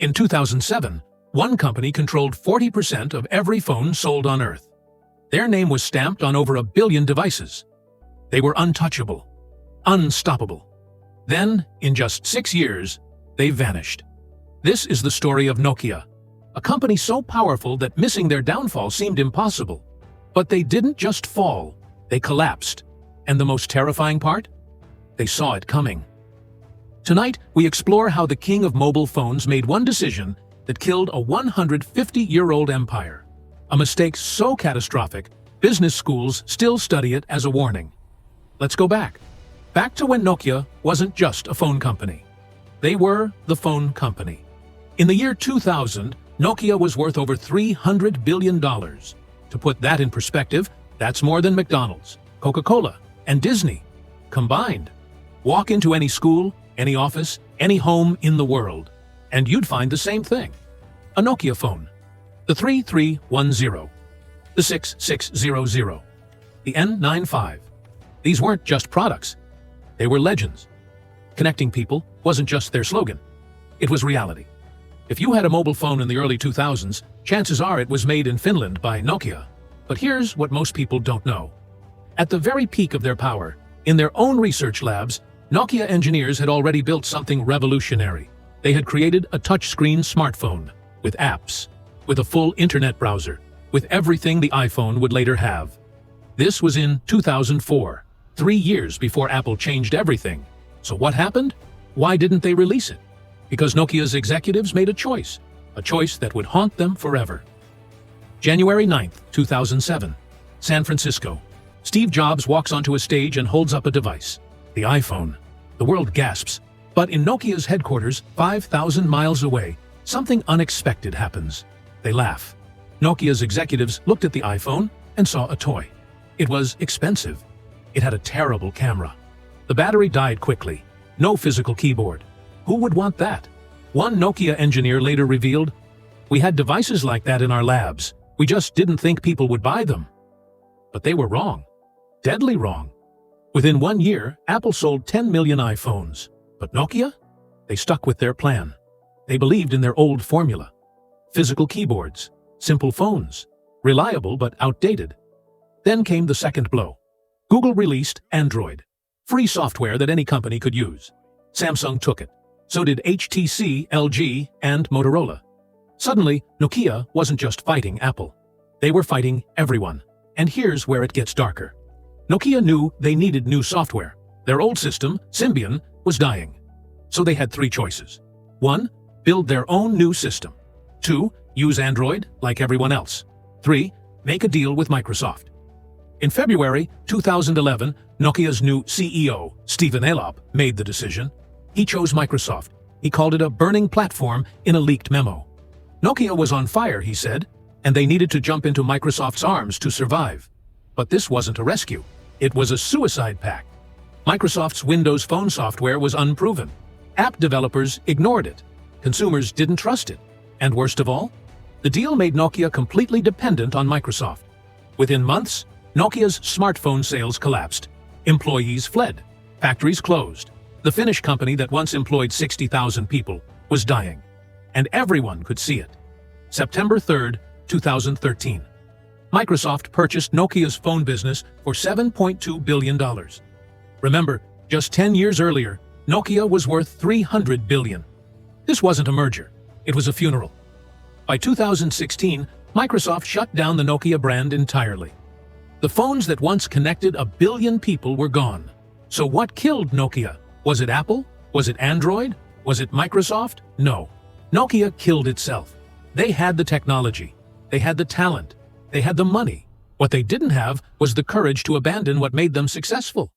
In 2007, one company controlled 40% of every phone sold on Earth. Their name was stamped on over 1 billion devices. They were untouchable, unstoppable. Then, in just 6 years, they vanished. This is the story of Nokia, a company so powerful that missing their downfall seemed impossible. But they didn't just fall, they collapsed. And the most terrifying part? They saw it coming. Tonight, we explore how the king of mobile phones made one decision that killed a 150-year-old empire. A mistake so catastrophic, business schools still study it as a warning. Let's go back. Back to when Nokia wasn't just a phone company. They were the phone company. In the year 2000, Nokia was worth over $300 billion. To put that in perspective, that's more than McDonald's, Coca-Cola, and Disney combined. Walk into any school, any office, any home in the world, and you'd find the same thing. A Nokia phone. The 3310. The 6600. The N95. These weren't just products. They were legends. Connecting people wasn't just their slogan. It was reality. If you had a mobile phone in the early 2000s, chances are it was made in Finland by Nokia. But here's what most people don't know. At the very peak of their power, in their own research labs, Nokia engineers had already built something revolutionary. They had created a touchscreen smartphone, with apps, with a full internet browser, with everything the iPhone would later have. This was in 2004, 3 years before Apple changed everything. So what happened? Why didn't they release it? Because Nokia's executives made a choice that would haunt them forever. January 9th, 2007, San Francisco. Steve Jobs walks onto a stage and holds up a device, the iPhone. The world gasps. But in Nokia's headquarters, 5,000 miles away, something unexpected happens. They laugh. Nokia's executives looked at the iPhone and saw a toy. It was expensive. It had a terrible camera. The battery died quickly. No physical keyboard. Who would want that? One Nokia engineer later revealed, "We had devices like that in our labs. We just didn't think people would buy them." But they were wrong. Deadly wrong. Within 1 year, Apple sold 10 million iPhones. But Nokia? They stuck with their plan. They believed in their old formula. Physical keyboards, simple phones, reliable but outdated. Then came the second blow. Google released Android, free software that any company could use. Samsung took it. So did HTC, LG, and Motorola. Suddenly, Nokia wasn't just fighting Apple. They were fighting everyone. And here's where it gets darker. Nokia knew they needed new software. Their old system, Symbian, was dying. So they had 3 choices. 1. Build their own new system. 2. Use Android like everyone else. 3. Make a deal with Microsoft. In February 2011, Nokia's new CEO, Stephen Elop, made the decision. He chose Microsoft. He called it a burning platform in a leaked memo. Nokia was on fire, he said, and they needed to jump into Microsoft's arms to survive. But this wasn't a rescue. It was a suicide pact. Microsoft's Windows Phone software was unproven. App developers ignored it. Consumers didn't trust it. And worst of all, the deal made Nokia completely dependent on Microsoft. Within months, Nokia's smartphone sales collapsed. Employees fled. Factories closed. The Finnish company that once employed 60,000 people was dying. And everyone could see it. September 3rd, 2013. Microsoft purchased Nokia's phone business for $7.2 billion. Remember, just 10 years earlier, Nokia was worth $300 billion. This wasn't a merger. It was a funeral. By 2016, Microsoft shut down the Nokia brand entirely. The phones that once connected 1 billion people were gone. So what killed Nokia? Was it Apple? Was it Android? Was it Microsoft? No. Nokia killed itself. They had the technology. They had the talent. They had the money. What they didn't have was the courage to abandon what made them successful.